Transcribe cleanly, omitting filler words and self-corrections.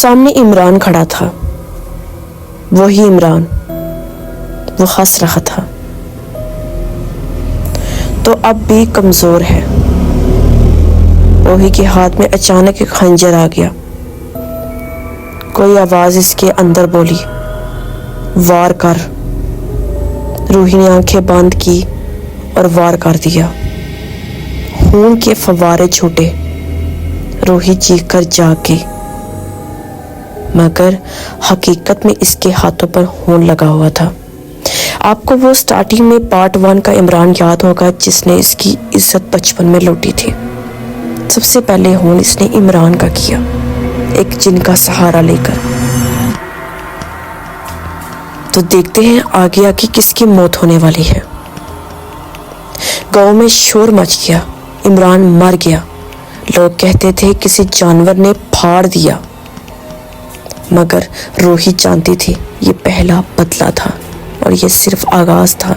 سامنے عمران کھڑا تھا، وہی عمران، وہ ہنس رہا تھا، تو اب بھی کمزور ہے۔ روحی کے ہاتھ میں اچانک ایک خنجر آ گیا۔ کوئی آواز اس کے اندر بولی، وار کر۔ روحی نے آنکھیں بند کی اور وار کر دیا۔ خون کے فوارے چھوٹے، روحی چیخ کر جاگ گئی، مگر حقیقت میں اس کے ہاتھوں پر خون لگا ہوا تھا۔ آپ کو وہ سٹارٹنگ میں پارٹ 1 کا عمران یاد ہوگا جس نے اس کی عزت بچپن میں لوٹی تھی۔ سب سے پہلے خون اس نے عمران کا کیا، ایک جن کا سہارا لے کر۔ تو دیکھتے ہیں آگے آگے کس کی موت ہونے والی ہے۔ گاؤں میں شور مچ گیا، عمران مر گیا۔ لوگ کہتے تھے کسی جانور نے پھاڑ دیا، مگر روحی جانتی تھی یہ پہلا بدلہ تھا اور یہ صرف آغاز تھا۔